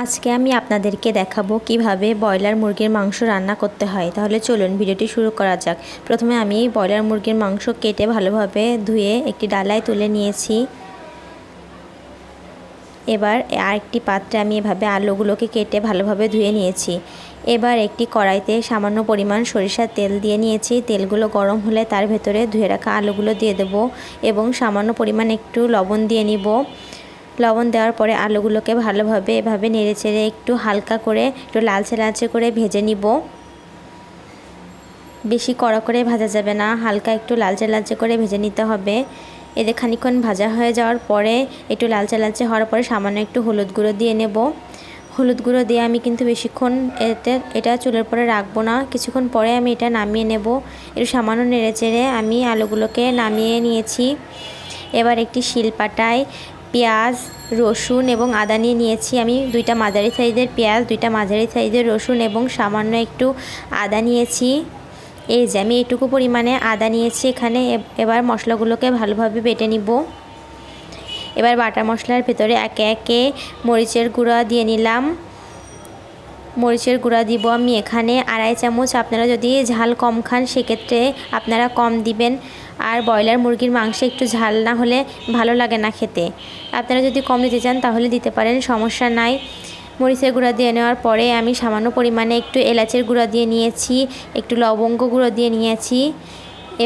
আজকে আমি আপনাদেরকে দেখাবো কিভাবে ব্রয়লার মুরগির মাংস রান্না করতে হয়। তাহলে চলুন ভিডিওটি শুরু করা যাক। প্রথমে আমি ব্রয়লার মুরগির মাংস কেটে ভালোভাবে ধুয়ে একটি ডালায় তুলে নিয়েছি। এবার আরেকটি পাত্রে আমি এভাবে আলুগুলোকে কেটে ভালোভাবে ধুয়ে নিয়েছি। এবার একটি কড়াইতে সামান্য পরিমাণ সরিষার তেল দিয়ে নিয়েছি। তেলগুলো গরম হলে তার ভেতরে ধুয়ে রাখা আলুগুলো দিয়ে দেব এবং সামান্য পরিমাণ একটু লবণ দিয়ে নিব। লবণ দেওয়ার পরে আলুগুলোকে ভালোভাবে এভাবে নেড়েচেড়ে একটু হালকা করে একটু লালচে লালচে করে ভেজে নিব। বেশি কড়া করে ভাজা যাবে না, হালকা একটু লালচে লালচে করে ভেজে নিতে হবে। এদের খানিকক্ষণ ভাজা হয়ে যাওয়ার পরে একটু লালচে লালচে হওয়ার পরে সামান্য একটু হলুদ গুঁড়ো দিয়ে নেব। হলুদ গুঁড়ো দিয়ে আমি কিন্তু বেশিক্ষণ এটা চুলের পরে রাখবো না, কিছুক্ষণ পরে আমি এটা নামিয়ে নেব। একটু সামান্য নেড়েচেড়ে আমি আলুগুলোকে নামিয়ে নিয়েছি। এবার একটি শিলপাটায় পেঁয়াজ, রসুন এবং আদা নিয়ে নিয়েছি। আমি দুইটা মাঝারি সাইজের পেঁয়াজ, দুইটা মাঝারি সাইজের রসুন এবং সামান্য একটু আদা নিয়েছি। এই যে আমি এইটুকু পরিমাণে আদা নিয়েছি এখানে। এবার মশলাগুলোকে ভালোভাবে বেটে নিব। এবার বাটা মশলার ভেতরে একে একে মরিচের গুঁড়া দিয়ে নিলাম। মরিচের গুঁড়া দিব আমি এখানে 2.5 চামচ। আপনারা যদি ঝাল কম খান সেক্ষেত্রে আপনারা কম দিবেন। আর ব্রয়লার মুরগির মাংসে একটু ঝাল না হলে ভালো লাগে না খেতে। আপনারা যদি কম দিতে চান তাহলে দিতে পারেন, সমস্যা নাই। মরিচের গুঁড়া দিয়ে নেওয়ার পরে আমি সামান্য পরিমাণে একটু এলাচের গুঁড়া দিয়ে নিয়েছি, একটু লবঙ্গ গুঁড়ো দিয়ে নিয়েছি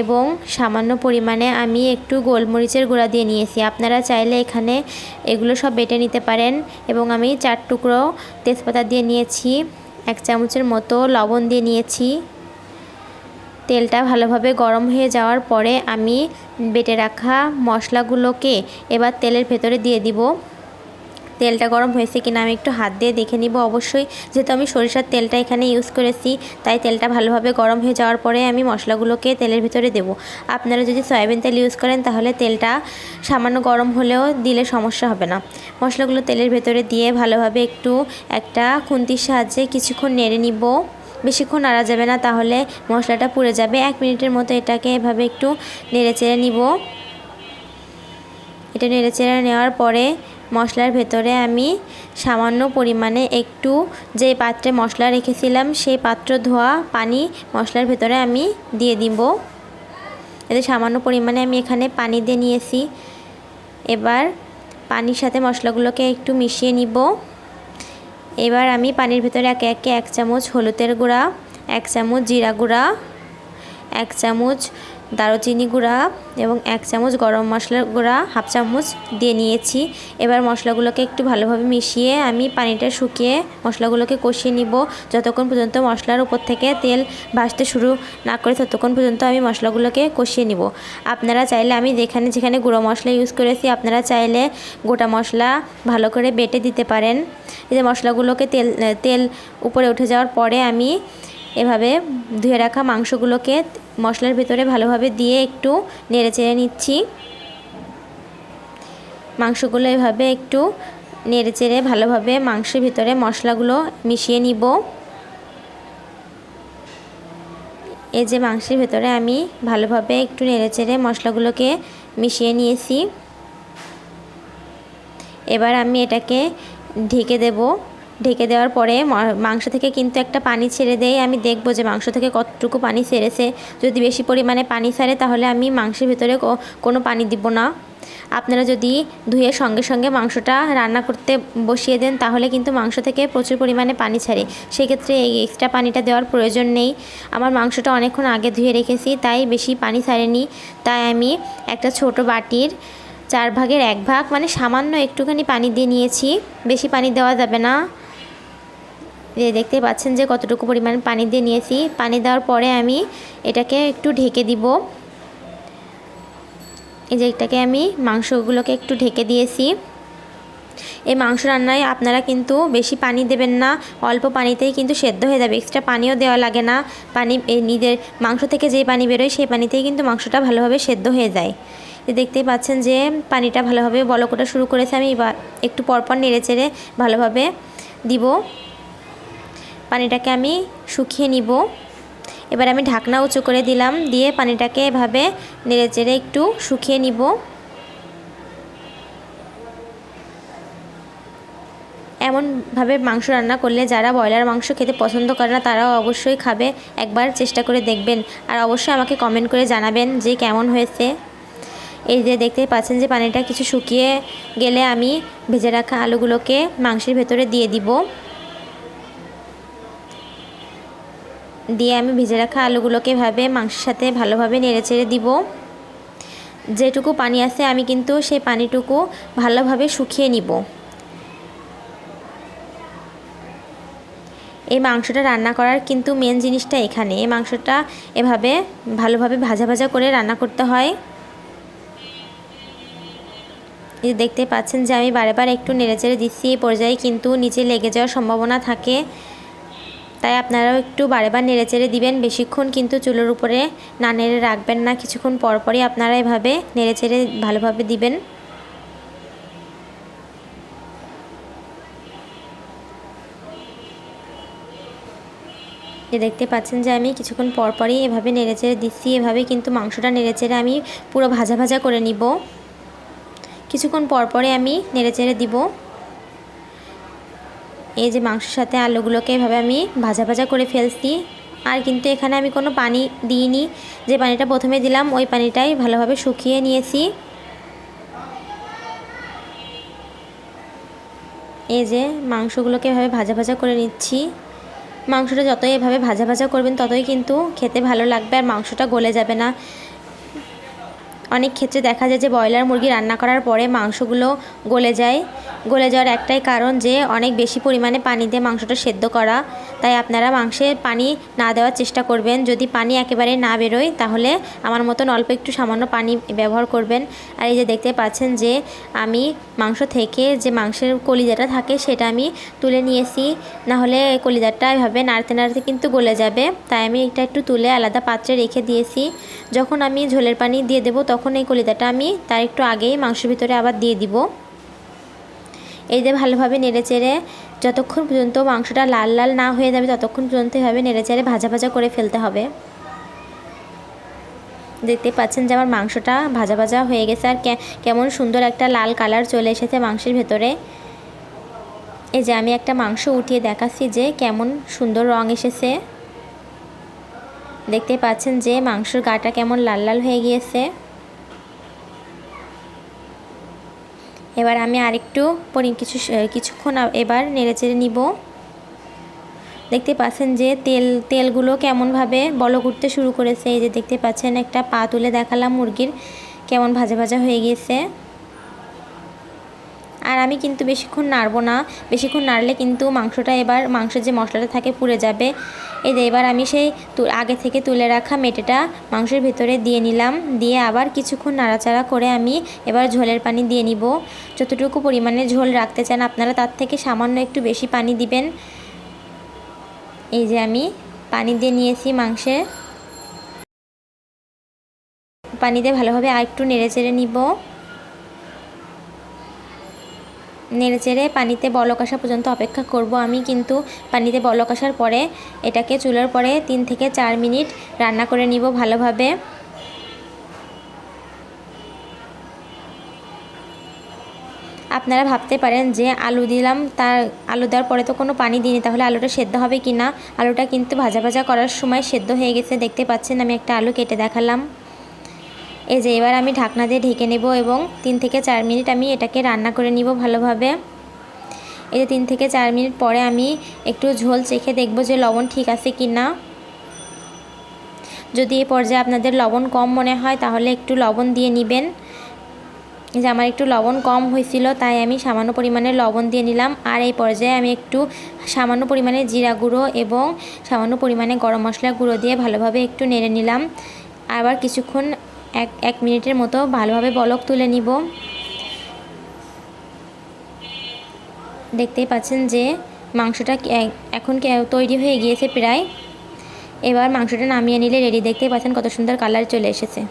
এবং সামান্য পরিমাণে আমি একটু গোলমরিচের গুঁড়া দিয়ে নিয়েছি। আপনারা চাইলে এখানে এগুলো সব বেটে নিতে পারেন। এবং আমি 4 টুকরো তেজপাতা দিয়ে নিয়েছি, 1 চামচের মতো লবণ দিয়ে নিয়েছি। তেলটা ভালোভাবে গরম হয়ে যাওয়ার পরে আমি বেটে রাখা মশলাগুলোকে এবার তেলের ভেতরে দিয়ে দিব। তেলটা গরম হয়েছে কিনা আমি একটু হাত দিয়ে দেখে নিব অবশ্যই, যেহেতু আমি সরিষার তেলটা এখানে ইউজ করেছি তাই তেলটা ভালোভাবে গরম হয়ে যাওয়ার পরে আমি মশলাগুলোকে তেলের ভিতরে দেব। আপনারা যদি সয়াবিন তেল ইউজ করেন তাহলে তেলটা সামান্য গরম হলেও দিলে সমস্যা হবে না। মশলাগুলো তেলের ভেতরে দিয়ে ভালোভাবে একটু একটা খুন্তির সাহায্যে কিছুক্ষণ নেড়ে নিব। বেশিক্ষণ নাড়া যাবে না, তাহলে মশলাটা পুড়ে যাবে। 1 মিনিটের মতো এটাকে এভাবে একটু নেড়েচেড়ে নিব। এটা নেড়েচেড়ে নেওয়ার পরে মশলার ভেতরে আমি সামান্য পরিমাণে একটু যে পাত্রে মশলা রেখেছিলাম সেই পাত্র ধোয়া পানি মশলার ভেতরে আমি দিয়ে দিব। এতে সামান্য পরিমাণে আমি এখানে পানি দিয়ে নিয়েছি। এবার পানির সাথে মশলাগুলোকে একটু মিশিয়ে নিব। এবার আমি পানির ভেতরে একে একে 1 চামচ হলুদের গুঁড়া, 1 চামচ জিরা গুঁড়া, 1 চামচ দারুচিনি গুঁড়া এবং 1 চামচ গরম মশলার গুঁড়া 1/2 চামচ দিয়ে নিয়েছি। এবার মশলাগুলোকে একটু ভালোভাবে মিশিয়ে আমি পানিটা শুকিয়ে মশলাগুলোকে কষিয়ে নিব। যতক্ষণ পর্যন্ত মশলার উপর থেকে তেল ভাসতে শুরু না করে ততক্ষণ পর্যন্ত আমি মশলাগুলোকে কষিয়ে নিব। আপনারা চাইলে আমি যেখানে গুঁড়ো মশলা ইউজ করেছি আপনারা চাইলে গোটা মশলা ভালো করে বেটে দিতে পারেন। এই যে মশলাগুলোকে তেল উপরে উঠে যাওয়ার পরে আমি এভাবে ধুয়ে রাখা মাংসগুলোকে মশলার ভেতরে ভালোভাবে দিয়ে একটু নেড়েচেড়ে নিচ্ছি। মাংসগুলো এভাবে একটু নেড়েচেড়ে ভালোভাবে মাংসের ভিতরে মশলাগুলো মিশিয়ে নিব। এই যে মাংসের ভেতরে আমি ভালোভাবে একটু নেড়েচেড়ে মশলাগুলোকে মিশিয়ে নিয়েছি। এবার আমি এটাকে ঢেকে দেব। ঢেকে দেওয়ার পরে মাংস থেকে কিন্তু একটা পানি ছেড়ে দেয়। আমি দেখব যে মাংস থেকে কতটুকু পানি ছেড়েছে। যদি বেশি পরিমাণে পানি ছাড়ে তাহলে আমি মাংসের ভিতরে কোনো পানি দিব না। আপনারা যদি ধুয়ে সঙ্গে সঙ্গে মাংসটা রান্না করতে বসিয়ে দেন তাহলে কিন্তু মাংস থেকে প্রচুর পরিমাণে পানি ছাড়ে, সেক্ষেত্রে এই এক্সট্রা পানিটা দেওয়ার প্রয়োজন নেই। আমার মাংসটা অনেকক্ষণ আগে ধুয়ে রেখেছি তাই বেশি পানি ছাড়েনি। তাই আমি একটা ছোট বাটির 4 ভাগের 1 ভাগ মানে সামান্য একটুখানি পানি দিয়ে নিয়েছি, বেশি পানি দেওয়া যাবে না। দেখতে পাচ্ছেন যে কতটুকু পরিমাণ পানি দিয়ে নিয়েছি। পানি দেওয়ার পরে আমি এটাকে একটু ঢেকে দিব। এই যে এটাকে আমি মাংসগুলোকে একটু ঢেকে দিয়েছি। এই মাংস রান্নায় আপনারা কিন্তু বেশি পানি দেবেন না, অল্প পানিতেই কিন্তু সেদ্ধ হয়ে যাবে, এক্সট্রা পানিও দেওয়া লাগে না। পানি নিজের মাংস থেকে যেই পানি বেরোয় সেই পানিতেই কিন্তু মাংসটা ভালোভাবে সেদ্ধ হয়ে যায়। দেখতেই পাচ্ছেন যে পানিটা ভালোভাবে বলক ওঠা শুরু করেছে। আমি একটু পরপর নেড়েচেড়ে ভালোভাবে দিব। পানিটাকে আমি শুকিয়ে নিব। এবার আমি ঢাকনা উঁচু করে দিলাম, দিয়ে পানিটাকে এভাবে নেড়েচেড়ে একটু শুকিয়ে নিব। এমনভাবে মাংস রান্না করলে যারা ব্রয়লার মাংস খেতে পছন্দ করে না তারাও অবশ্যই খাবে, একবার চেষ্টা করে দেখবেন। আর অবশ্যই আমাকে কমেন্ট করে জানাবেন যে কেমন হয়েছে। এই যে দেখতেই পাচ্ছেন যে পানিটা কিছু শুকিয়ে গেলে আমি ভেজে রাখা আলুগুলোকে মাংসের ভেতরে দিয়ে দিব। দিয়ে আমি ভেজে রাখা আলুগুলোকে মাংসের সাথে ভালোভাবে নেড়েচেড়ে দিব। যেটুকু পানি আছে আমি কিন্তু সেই পানিটুকু ভালোভাবে শুকিয়ে নিব। এই মাংসটা রান্না করার কিন্তু মেন জিনিসটা এখানে, এই মাংসটা এভাবে ভালোভাবে ভাজা ভাজা করে রান্না করতে হয়। এই দেখতে পাচ্ছেন যে আমি বারবার একটু নেড়েচেড়ে দিচ্ছি, এই পর্যায়ে কিন্তু নিচে লেগে যাওয়ার সম্ভাবনা থাকে, তাই আপনারাও একটু বারবার নেড়েচেড়ে দিবেন। বেশিক্ষণ কিন্তু চুলোর উপরে না নেড়ে রাখবেন না, কিছুক্ষণ পরপরই আপনারা এভাবে নেড়েচেড়ে ভালোভাবে দিবেন। দেখতে পাচ্ছেন যে আমি কিছুক্ষণ পরপরই এভাবে নেড়েচেড়ে দিচ্ছি। এভাবে কিন্তু মাংসটা নেড়েচেড়ে আমি পুরো ভাজা ভাজা করে নিব। কিছুক্ষণ পরপরে আমি নেড়েচেড়ে দিব। এই যে মাংসের সাথে আলুগুলোকে এভাবে আমি ভাজা ভাজা করে ফেলছি। আর কিন্তু এখানে আমি কোনো পানি দিইনি, যে পানিটা প্রথমে দিলাম ওই পানিটাই ভালোভাবে শুকিয়ে নিয়েছি। এই যে মাংসগুলোকে এভাবে ভাজা ভাজা করে নিচ্ছি। মাংসটা যতই এভাবে ভাজা ভাজা করবেন ততই কিন্তু খেতে ভালো লাগবে আর মাংসটা গলে যাবে না। অনেক ক্ষেত্রে দেখা যায় যে ব্রয়লার মুরগি রান্না করার পরে মাংসগুলো গলে যায়। গলে যাওয়ার একটাই কারণ যে অনেক বেশি পরিমাণে পানি দিয়ে মাংসটা সেদ্ধ করা। তাই আপনারা মাংসে পানি না দেওয়ার চেষ্টা করবেন। যদি পানি একেবারে না বেরোয় তাহলে আমার মতন অল্প একটু সামান্য পানি ব্যবহার করবেন। আর এই যে দেখতে পাচ্ছেন যে আমি মাংস থেকে যে মাংসের কলিজাটা থাকে সেটা আমি তুলে নিয়েছি, নাহলে কলিজাটা এভাবে নাড়তে নাড়তে কিন্তু গলে যাবে। তাই আমি এটা একটু তুলে আলাদা পাত্রে রেখে দিয়েছি। যখন আমি ঝোলের পানি দিয়ে দেবো তখন এই কলিজাটা আমি তার একটু আগেই মাংসের ভিতরে আবার দিয়ে দিব। এই যে ভালোভাবে নেড়েচেড়ে যতক্ষণ পর্যন্ত মাংসটা লাল লাল না হয়ে যাবে ততক্ষণ পর্যন্ত এভাবে নেড়েচেড়ে ভাজা ভাজা করে ফেলতে হবে। দেখতে পাচ্ছেন যে আমার মাংসটা ভাজা ভাজা হয়ে গেছে আর কেমন সুন্দর একটা লাল কালার চলে এসেছে মাংসের ভেতরে। এই যে আমি একটা মাংস উঠিয়ে দেখাচ্ছি যে কেমন সুন্দর রং এসেছে। দেখতে পাচ্ছেন যে মাংসের গাটা কেমন লাল লাল হয়ে গিয়েছে। এবার আমি আরেকটু কিছুক্ষণ এবার নেড়েচেড়ে নিব। দেখতে পাচ্ছেন যে তেলগুলো কেমনভাবে বলক উঠতে শুরু করেছে। এই যে দেখতে পাচ্ছেন একটা পা তুলে দেখালাম মুরগির, কেমন ভাজা ভাজা হয়ে গিয়েছে। আর আমি কিন্তু বেশিক্ষণ নাড়বো না, বেশিক্ষণ নাড়লে কিন্তু মাংসটা মাংসের যে মশলাটা থাকে পুড়ে যাবে। এই যে এবার আমি সেই আগে থেকে তুলে রাখা মেটেটা মাংসের ভেতরে দিয়ে নিলাম। দিয়ে আবার কিছুক্ষণ নাড়াচাড়া করে আমি এবার ঝোলের পানি দিয়ে নিব। যতটুকু পরিমাণে ঝোল রাখতে চান আপনারা তার থেকে সামান্য একটু বেশি পানি দিবেন। এই যে আমি পানি দিয়ে নিয়েছি মাংসে। পানি দিয়ে ভালোভাবে আর একটু নেড়েচেড়ে নিব। নেড়েচেড়ে পানিতে বলক আসা পর্যন্ত অপেক্ষা করব আমি। কিন্তু পানিতে বলক আসার পরে এটাকে চুলার পরে 3 থেকে 4 মিনিট রান্না করে নিব ভালোভাবে। আপনারা ভাবতে পারেন যে আলু দিলাম, তার আলু দেওয়ার পরে তো কোনো পানি দিইনি, তাহলে আলুটা সেদ্ধ হবে কি না। আলুটা কিন্তু ভাজা ভাজা করার সময় সেদ্ধ হয়ে গেছে। দেখতে পাচ্ছেন আমি একটা আলু কেটে দেখালাম। এই যে এবার আমি ঢাকনা দিয়ে ঢেকে নেব এবং 3 থেকে 4 মিনিট আমি এটাকে রান্না করে নিব ভালোভাবে। এই যে 3 থেকে 4 মিনিট পরে আমি একটু ঝোল চেখে দেখব যে লবণ ঠিক আছে কি না। যদি এই পর্যায়ে আপনাদের লবণ কম মনে হয় তাহলে একটু লবণ দিয়ে নেবেন। যে আমার একটু লবণ কম হয়েছিল তাই আমি সামান্য পরিমাণে লবণ দিয়ে নিলাম। আর এই পর্যায়ে আমি একটু সামান্য পরিমাণে জিরা গুঁড়ো এবং সামান্য পরিমাণে গরম মশলা গুঁড়ো দিয়ে ভালোভাবে একটু নেড়ে নিলাম। আবার কিছুক্ষণ 1 মিনিটের মতো ভালোভাবে বলক তুলে নিব। দেখতেই পাচ্ছেন যে মাংসটা এখন তৈরি হয়ে গিয়েছে প্রায়। এবার মাংসটা নামিয়ে নিলে রেডি। দেখতেই পাচ্ছেন কত সুন্দর কালার চলে এসেছে।